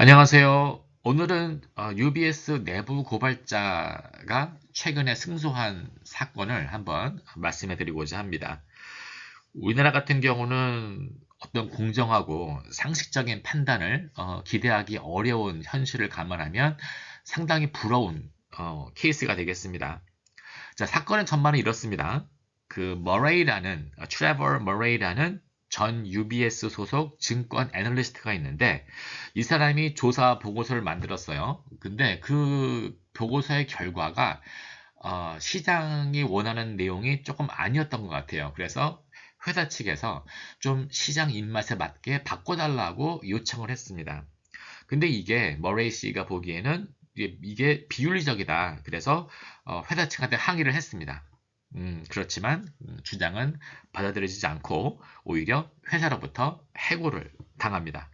안녕하세요. 오늘은 UBS 내부 고발자가 최근에 승소한 사건을 한번 말씀해 드리고자 합니다. 우리나라 같은 경우는 어떤 공정하고 상식적인 판단을 기대하기 어려운 현실을 감안하면 상당히 부러운 케이스가 되겠습니다. 자, 사건의 전말은 이렇습니다. 트레버 머레이라는 전 UBS 소속 증권 애널리스트가 있는데 이 사람이 조사 보고서를 만들었어요. 근데 그 보고서의 결과가 시장이 원하는 내용이 조금 아니었던 것 같아요. 그래서 회사 측에서 좀 시장 입맛에 맞게 바꿔달라고 요청을 했습니다. 근데 이게 머레이 씨가 보기에는 이게 비윤리적이다. 그래서 회사 측한테 항의를 했습니다. 그렇지만 주장은 받아들여지지 않고 오히려 회사로부터 해고를 당합니다.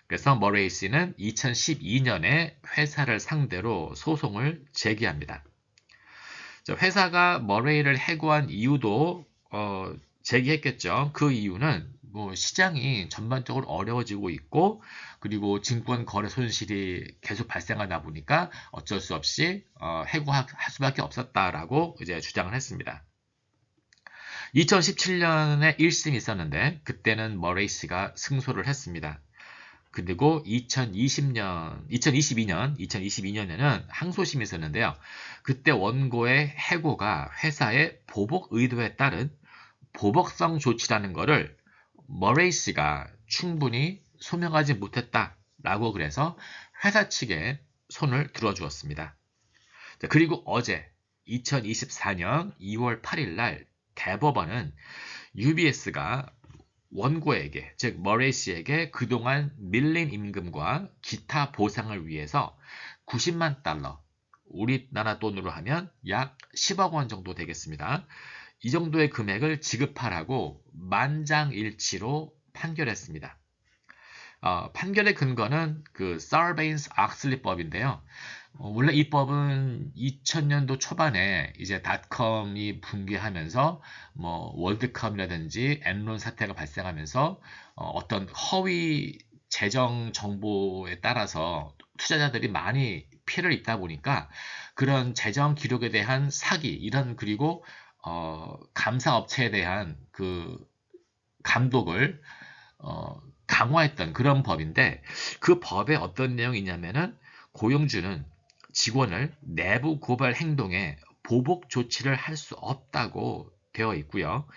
그래서 머레이 씨는 2012년에 회사를 상대로 소송을 제기합니다. 회사가 머레이를 해고한 이유도 제기했겠죠. 그 이유는 뭐 시장이 전반적으로 어려워지고 있고 그리고 증권 거래 손실이 계속 발생하다 보니까 어쩔 수 없이 해고할 수밖에 없었다라고 이제 주장을 했습니다. 2017년에 1심이 있었는데 그때는 머레이 씨가 승소를 했습니다. 그리고 2022년에는 항소심이 있었는데요. 그때 원고의 해고가 회사의 보복 의도에 따른 보복성 조치라는 것을 머레이 씨가 충분히 소명하지 못했다라고 그래서 회사 측에 손을 들어주었습니다. 그리고 어제 2024년 2월 8일 날 대법원은 UBS가 원고에게, 즉 머레이 씨에게 그동안 밀린 임금과 기타 보상을 위해서 90만 달러, 우리나라 돈으로 하면 약 10억 원 정도 되겠습니다. 이 정도의 금액을 지급하라고 만장일치로 판결했습니다. 판결의 근거는 그 사르베인스-악슬리법인데요. 원래 이 법은 2000년도 초반에 이제 닷컴이 붕괴하면서 뭐 월드컵이라든지 엔론 사태가 발생하면서 어떤 허위 재정 정보에 따라서 투자자들이 많이 피해를 입다 보니까 그런 재정 기록에 대한 사기 이런 그리고 감사 업체에 대한 그 감독을 강화했던 그런 법인데 그 법에 어떤 내용이 있냐면은 고용주는 직원을 내부 고발 행동에 보복 조치를 할 수 없다고 되어 있고요.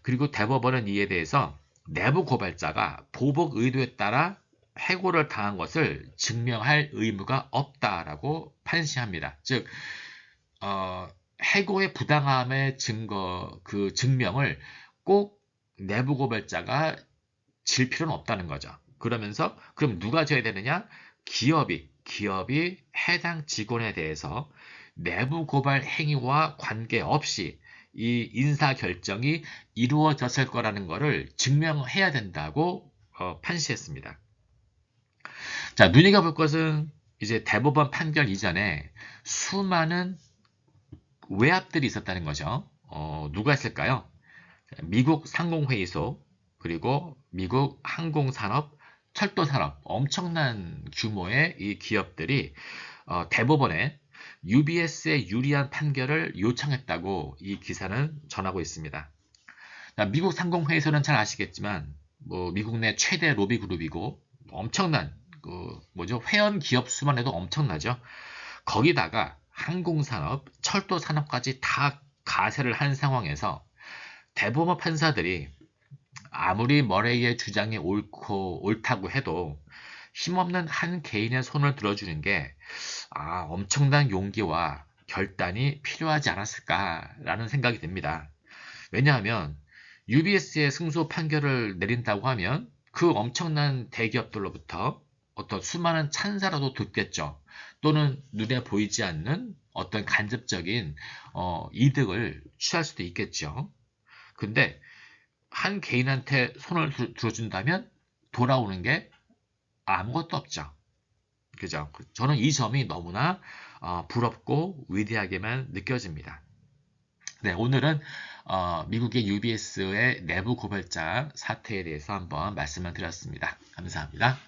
그리고 대법원은 이에 대해서 내부 고발자가 보복 의도에 따라 해고를 당한 것을 증명할 의무가 없다라고 판시합니다. 즉, 해고의 부당함의 그 증명을 꼭 내부 고발자가 질 필요는 없다는 거죠. 그러면서 그럼 누가 져야 되느냐? 기업이 해당 직원에 대해서 내부 고발 행위와 관계없이 이 인사 결정이 이루어졌을 거라는 것을 증명해야 된다고 판시했습니다. 자, 눈여겨볼 것은 이제 대법원 판결 이전에 수많은 외압들이 있었다는 거죠. 누가 있을까요? 미국 상공회의소, 그리고 미국 항공산업, 철도산업, 엄청난 규모의 이 기업들이 대법원에 UBS의 유리한 판결을 요청했다고 이 기사는 전하고 있습니다. 미국 상공회의소는 잘 아시겠지만 뭐 미국 내 최대 로비 그룹이고 엄청난 회원 기업 수만 해도 엄청나죠. 거기다가 항공산업, 철도산업까지 다 가세를 한 상황에서 대법원 판사들이 아무리 머레이의 주장이 옳다고 해도 힘없는 한 개인의 손을 들어주는 게 엄청난 용기와 결단이 필요하지 않았을까라는 생각이 듭니다. 왜냐하면 UBS의 승소 판결을 내린다고 하면 그 엄청난 대기업들로부터 어떤 수많은 찬사라도 듣겠죠. 또는 눈에 보이지 않는 어떤 간접적인 이득을 취할 수도 있겠죠. 근데 한 개인한테 손을 들어준다면 돌아오는 게 아무것도 없죠. 그죠? 저는 이 점이 너무나 부럽고 위대하게만 느껴집니다. 네, 오늘은 미국의 UBS의 내부 고발자 사태에 대해서 한번 말씀을 드렸습니다. 감사합니다.